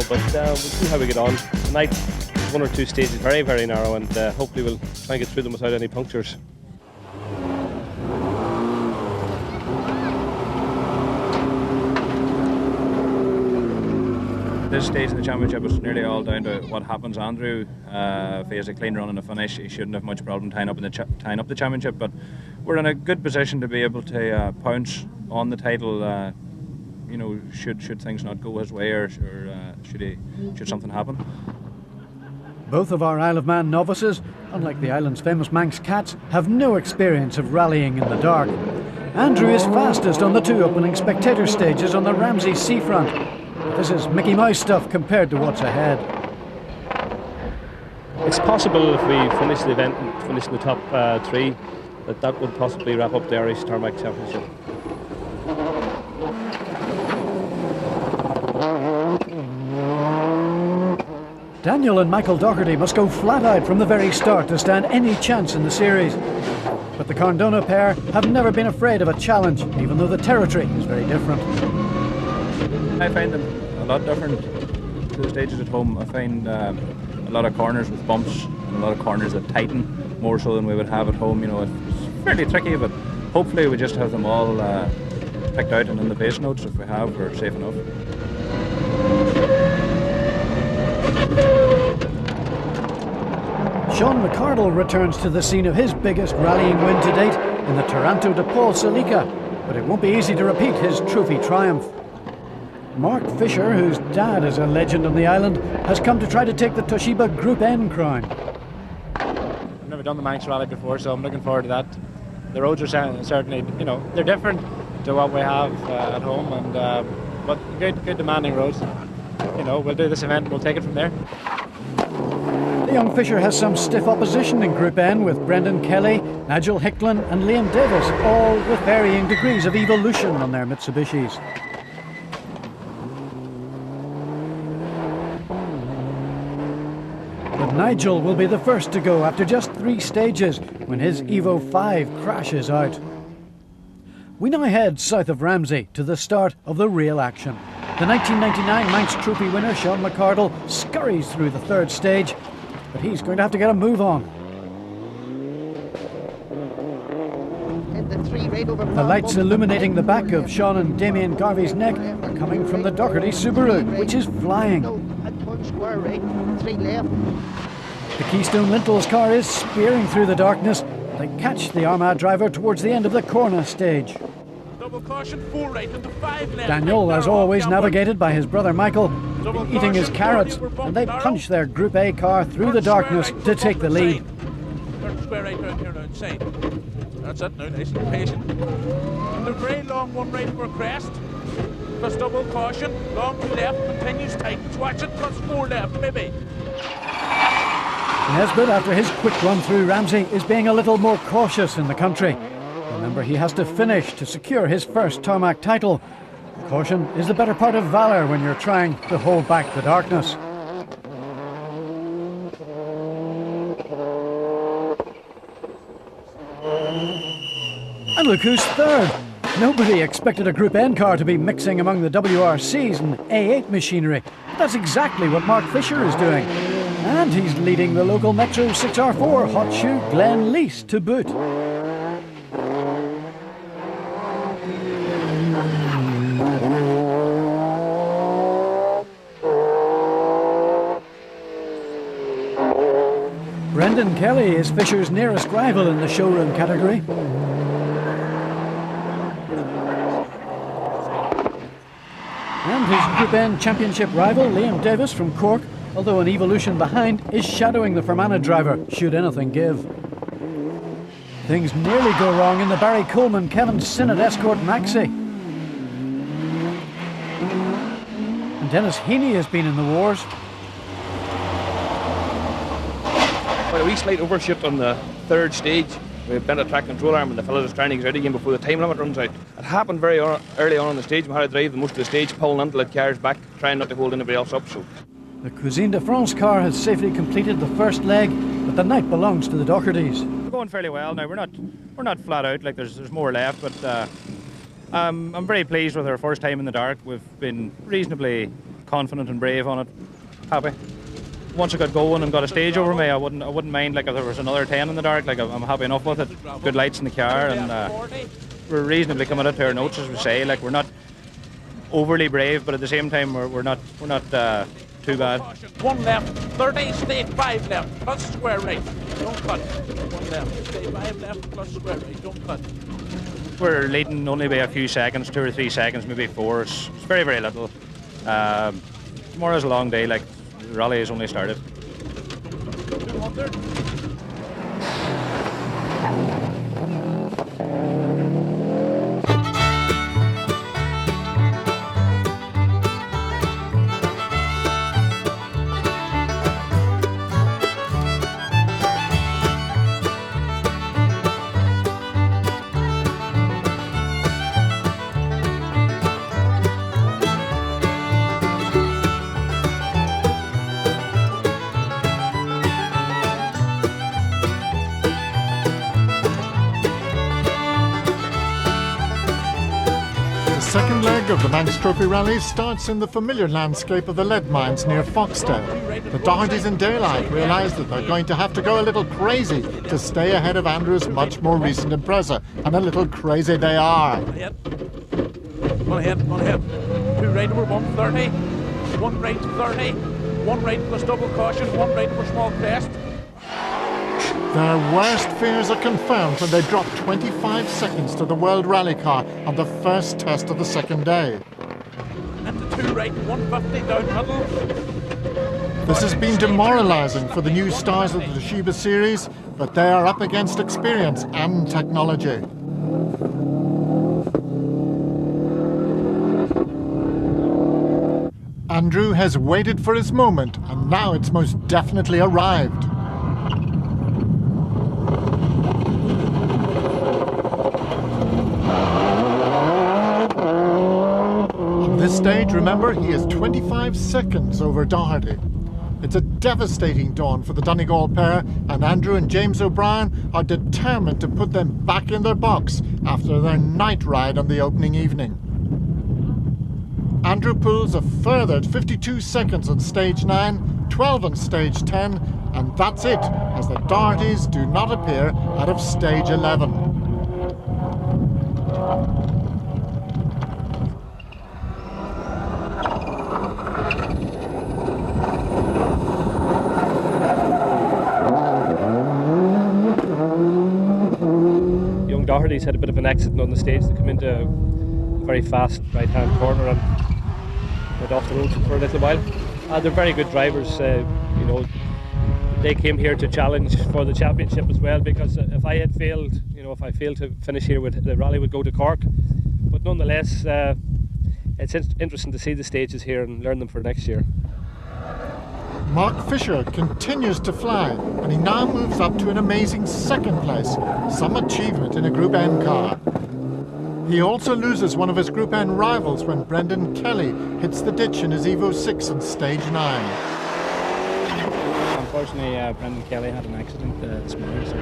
but we'll see how we get on. Tonight, one or two stages very, very narrow, and hopefully we'll try and get through them without any punctures. This stage in the championship is nearly all down to what happens. Andrew, if he has a clean run and a finish, he shouldn't have much problem tying up the championship. But we're in a good position to be able to pounce on the title. You know, should things not go his way, or should something happen. Both of our Isle of Man novices, unlike the island's famous Manx cats, have no experience of rallying in the dark. Andrew is fastest on the two opening spectator stages on the Ramsey seafront. This is Mickey Mouse stuff compared to what's ahead. It's possible if we finish the event and finish in the top three, that would possibly wrap up the Irish Tarmac Championship. Daniel and Michael Doherty must go flat-out from the very start to stand any chance in the series. But the Carndona pair have never been afraid of a challenge, even though the territory is very different. I find them a lot different to the stages at home. I find a lot of corners with bumps, and a lot of corners that tighten more so than we would have at home. You know, it's fairly tricky, but hopefully we just have them all picked out, and in the base notes, if we have, we're safe enough. Sean McCardle returns to the scene of his biggest rallying win to date in the Taranto de Paul Salica, but it won't be easy to repeat his trophy triumph. Mark Fisher, whose dad is a legend on the island, has come to try to take the Toshiba Group N crown. I've never done the Manx Rally before, so I'm looking forward to that. The roads are certainly, you know, they're different to what we have at home, and but good demanding roads. You know, we'll do this event, we'll take it from there. The young Fisher has some stiff opposition in Group N with Brendan Kelly, Nigel Hicklin and Liam Davis, all with varying degrees of evolution on their Mitsubishis. But Nigel will be the first to go after just 3 stages when his Evo 5 crashes out. We now head south of Ramsey to the start of the real action. The 1999 Manx Trophy winner Sean McCardle scurries through the 3rd stage, but he's going to have to get a move on. The lights illuminating the back of Sean and Damien Garvey's neck are coming from the Doherty Subaru, which is flying. The Keystone Lintels car is spearing through the darkness. They catch the Armagh driver towards the end of the corner stage. Daniel, as always, navigated by his brother Michael, eating his carrots, and they punch their Group A car through the darkness to take the lead. That's it now, nice and patient. The very long one right for a crest. Plus double caution, long to left, continues tight. Watch it, plus 4 left, maybe. Nesbitt, after his quick run through Ramsey, is being a little more cautious in the country. Remember, he has to finish to secure his first tarmac title. Caution is the better part of valour when you're trying to hold back the darkness. And look who's third. Nobody expected a Group N car to be mixing among the WRCs and A8 machinery. That's exactly what Mark Fisher is doing. And he's leading the local Metro 6R4 hot shoe Glen Lease to boot. Brendan Kelly is Fisher's nearest rival in the showroom category. And his Group N Championship rival, Liam Davis from Cork, although an evolution behind, is shadowing the Fermanagh driver, should anything give. Things nearly go wrong in the Barry Coleman Kevin Sinnott Escort Maxi. And Dennis Heaney has been in the wars. Well, a wee slight overshoot on the 3rd stage. We bent a track control arm and the fellow was trying to get out again before the time limit runs out. It happened very early on in the stage. We had to drive most of the stage, pulling until it cars back, trying not to hold anybody else up. So the Cuisine de France car has safely completed the first leg, but the night belongs to the Dohertys. We're going fairly well now. We're not flat out, like there's more left, but I'm very pleased with our first time in the dark. We've been reasonably confident and brave on it. Happy. Once I got going and got a stage over me, I wouldn't mind like if there was another 10 in the dark. Like I'm happy enough with it. Good lights in the car, and we're reasonably committed to our notes, as we say. Like we're not overly brave, but at the same time we're not too bad. 1 left, 30, stay 5 left, plus square right, don't cut. 1 left, stay 5 left, plus square right, don't cut. We're leading only by a few seconds, 2 or 3 seconds, maybe 4. It's very, very little. Tomorrow's a long day, like the rally has only started. 200. The second leg of the Manx Trophy Rally starts in the familiar landscape of the lead mines near Foxdale. The Dohertys in daylight realise that they're going to have to go a little crazy to stay ahead of Andrew's much more recent impreza, and a little crazy they are. One ahead. 2 right over 130, 1 right 30, 1 right plus double caution, 1 right over small crest. Their worst fears are confirmed when they drop 25 seconds to the World Rally car on the first test of the second day. And the 2 right, 150 down middle. This has been demoralising for the new stars of the Toshiba series, but they are up against experience and technology. Andrew has waited for his moment, and now it's most definitely arrived. At this stage, remember, he is 25 seconds over Doherty. It's a devastating dawn for the Donegal pair, and Andrew and James O'Brien are determined to put them back in their box after their night ride on the opening evening. Andrew pulls a further 52 seconds on stage 9, 12 on stage 10, and that's it, as the Dohertys do not appear out of stage 11. Young Doherty's had a bit of an accident on the stage. They come into a very fast right-hand corner and went off the road for a little while. They're very good drivers. You know, they came here to challenge for the championship as well, because if I had failed, you know, if I failed to finish here, the rally would go to Cork. But nonetheless, it's interesting to see the stages here and learn them for next year. Mark Fisher continues to fly, and he now moves up to an amazing second place, some achievement in a Group N car. He also loses one of his Group N rivals when Brendan Kelly hits the ditch in his Evo 6 on stage 9. Unfortunately, Brendan Kelly had an accident this morning, so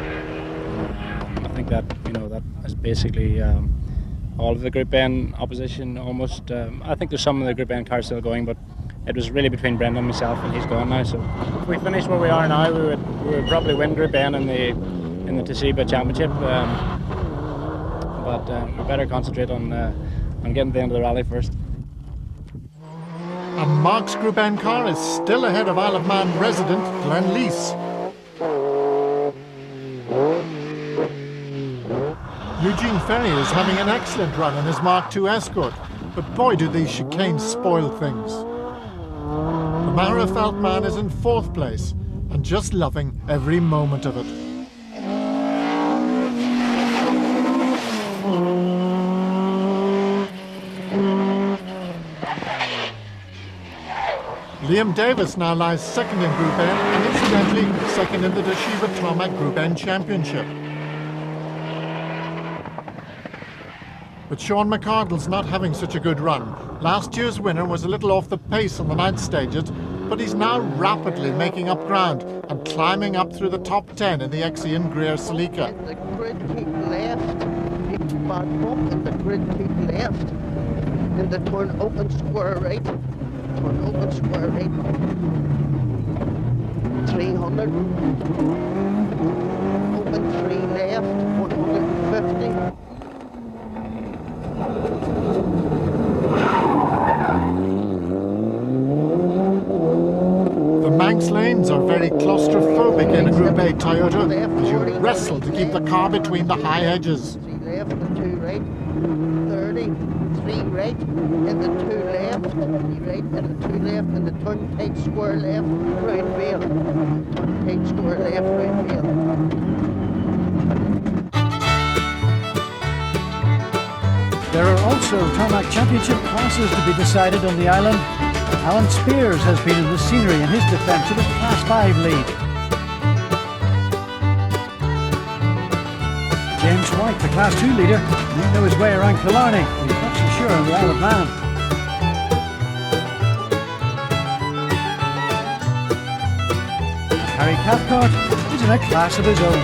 I think that, you know, that is basically all of the Group N opposition almost. I think there's some of the Group N cars still going, but it was really between Brendan and myself, and he's gone now. So if we finish where we are now, we would probably win Group N in the Toshiba Championship. But we better concentrate on getting to the end of the rally first. And Mark's Group N car is still ahead of Isle of Man resident Glenn Lease. Eugene Ferry is having an excellent run in his Mark II Escort, but boy do these chicanes spoil things. The Mara Feldman is in 4th place and just loving every moment of it. Liam Davis now lies second in Group N and incidentally second in the Toshiba Tarmac Group N Championship. But Sean McCardle's not having such a good run. Last year's winner was a little off the pace on the night stages, but he's now rapidly making up ground and climbing up through the top 10 in the Exian Greer Celica. The grid keep left, keep back up, and the grid keep left, and the turn open square right. turn open square right, 300, open 3 left, 150. The Manx lanes are very claustrophobic in a Group A Toyota as you wrestle to keep the car between the high edges. 3 left and 2 right, 30, 3 right, into 2 left, 3 right, into 2 left, and the turn tight square left, round wheel. Turn tight square left, round wheel. There are also Tarmac Championship classes to be decided on the island. Alan Spears has been in the scenery in his defence of his Class 5 lead. James White, the Class 2 leader, may know his way around Killarney, but he's not so sure on the Isle of Man. Harry Cathcart is in a class of his own.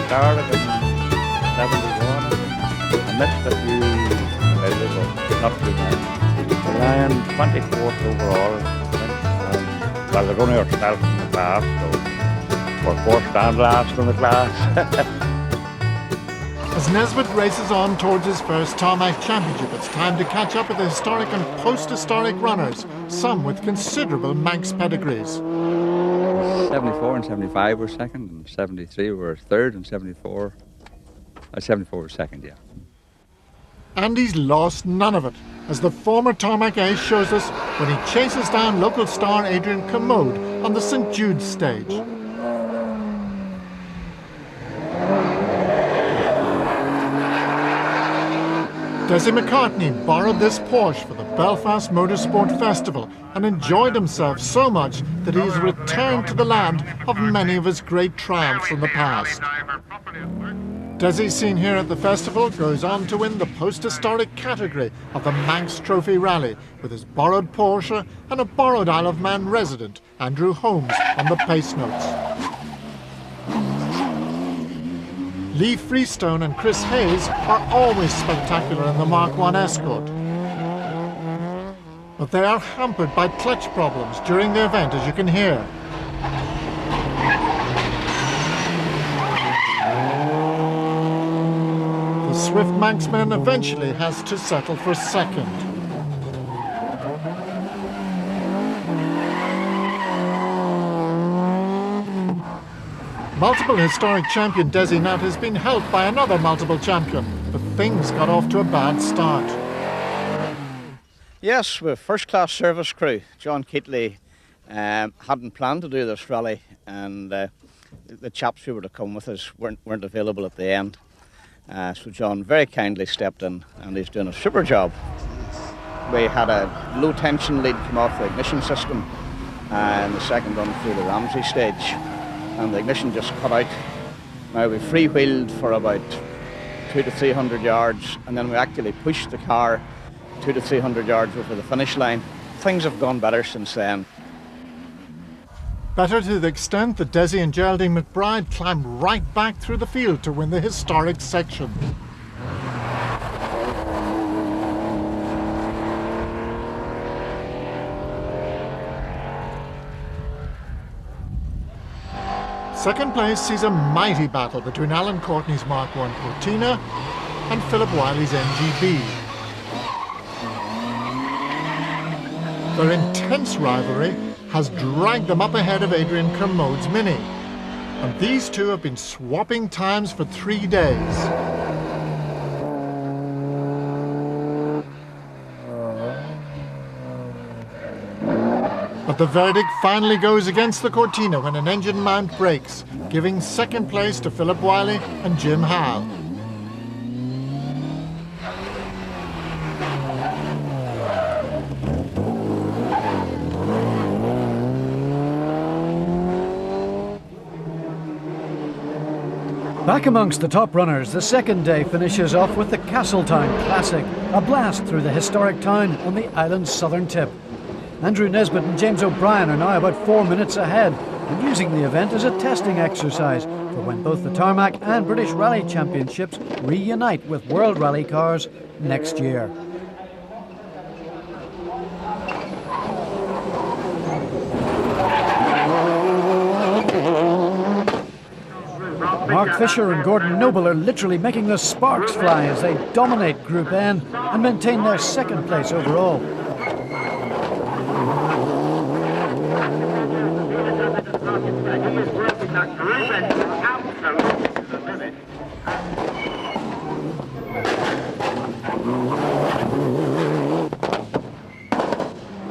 Started in 71 and missed a few measures, but not too many. We ran 24th overall. Well, there's only ourselves in the class, so we're forced and last in the class. As Nesbitt races on towards his first Tarmac Championship, it's time to catch up with the historic and post-historic runners, some with considerable Manx pedigrees. 74 and 75 were second, and 73 were third, and 74 were second, yeah. And he's lost none of it, as the former Tarmac ace shows us when he chases down local star Adrian Commode on the St Jude's stage. Desi McCartney borrowed this Porsche for the Belfast Motorsport Festival and enjoyed himself so much that he's returned to the land of many of his great triumphs from the past. Desi, seen here at the festival, goes on to win the post-historic category of the Manx Trophy Rally with his borrowed Porsche and a borrowed Isle of Man resident, Andrew Holmes, on the pace notes. Lee Freestone and Chris Hayes are always spectacular in the Mark I Escort. But they are hampered by clutch problems during the event, as you can hear. The swift Manxman eventually has to settle for second. Multiple historic champion Desi Nat has been helped by another multiple champion, but things got off to a bad start. Yes, we're first-class service crew. John Keatley hadn't planned to do this rally, and the chaps who were to come with us weren't available at the end. So John very kindly stepped in, and he's doing a super job. We had a low-tension lead come off the ignition system in the second run through the Ramsey stage, and the ignition just cut out. Now we freewheeled for about 200 to 300 yards, and then we actually pushed the car 200 to 300 yards over the finish line. Things have gone better since then. Better to the extent that Desi and Geraldine McBride climbed right back through the field to win the historic section. Second place sees a mighty battle between Alan Courtney's Mark I Cortina and Philip Wiley's MGB. Their intense rivalry has dragged them up ahead of Adrian Kermode's Mini, and these two have been swapping times for 3 days. But the verdict finally goes against the Cortina when an engine mount breaks, giving second place to Philip Wiley and Jim Howe. Back amongst the top runners, the second day finishes off with the Castletown Classic, a blast through the historic town on the island's southern tip. Andrew Nesbitt and James O'Brien are now about 4 minutes ahead and using the event as a testing exercise for when both the Tarmac and British Rally Championships reunite with World Rally cars next year. Mark Fisher and Gordon Noble are literally making the sparks fly as they dominate Group N and maintain their second place overall.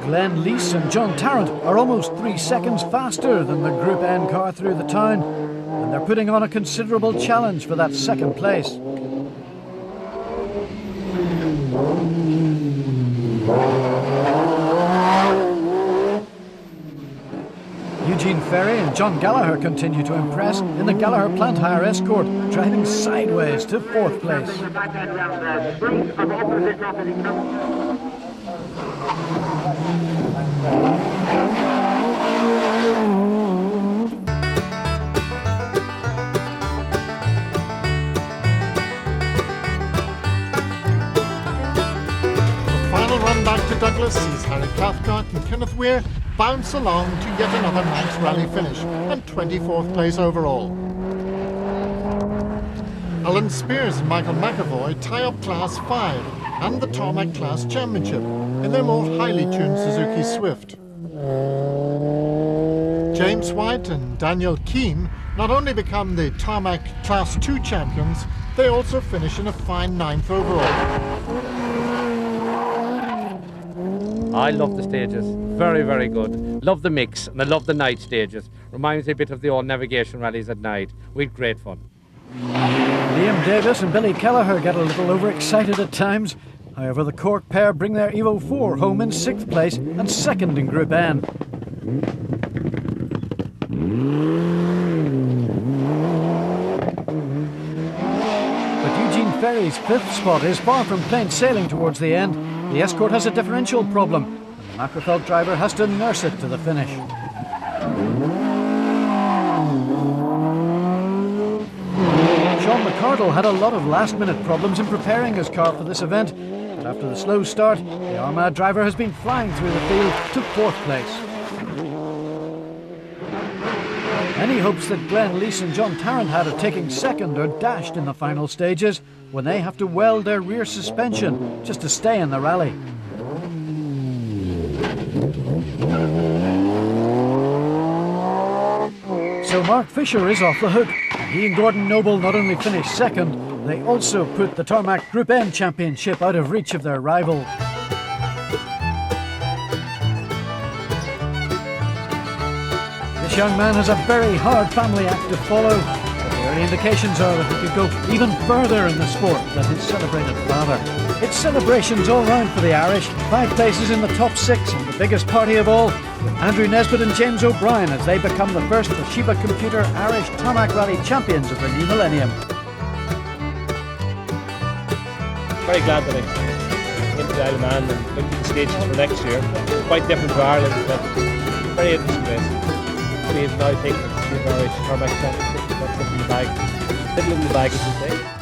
Glenn Leese and John Tarrant are almost 3 seconds faster than the Group N car through the town, and they're putting on a considerable challenge for that second place. Eugene Ferry and John Gallagher continue to impress in the Gallagher Plant Hire Escort, driving sideways to 4th place. The final run back to Douglas sees Harry Cathcart and Kenneth Weir bounce along to yet another Manx Rally finish and 24th place overall. Alan Spears and Michael McAvoy tie up Class 5 and the Tarmac Class Championship in their more highly tuned Suzuki Swift. James White and Daniel Keane not only become the Tarmac Class 2 champions, they also finish in a fine 9th overall. I love the stages, very, very good. Love the mix, and I love the night stages. Reminds me a bit of the old navigation rallies at night. We had great fun. Liam Davis and Billy Kelleher get a little overexcited at times. However, the Cork pair bring their Evo 4 home in 6th place and 2nd in Group N. But Eugene Ferry's 5th spot is far from plain sailing towards the end. The Escort has a differential problem, and the Macrofeld driver has to nurse it to the finish. Sean McCardle had a lot of last-minute problems in preparing his car for this event, but after the slow start, the Armagh driver has been flying through the field to 4th place. Any hopes that Glenn Leese and John Tarrant had of taking 2nd are dashed in the final stages when they have to weld their rear suspension just to stay in the rally. So Mark Fisher is off the hook, and he and Gordon Noble not only finished 2nd, they also put the Tarmac Group N Championship out of reach of their rival. This young man has a very hard family act to follow, but the early indications are that he could go even further in the sport than his celebrated father. It's celebrations all round for the Irish, 5 places in the top 6, and the biggest party of all, with Andrew Nesbitt and James O'Brien as they become the first Toshiba Computer Irish Tarmac Rally champions of the new millennium. Very glad that I came to the Isle of Man and looked at the stages for next year. Quite different to Ireland, but very interesting race. We have now taken the Irish Tarmac Championship. We've got something in the bag, little in the bag, as you say.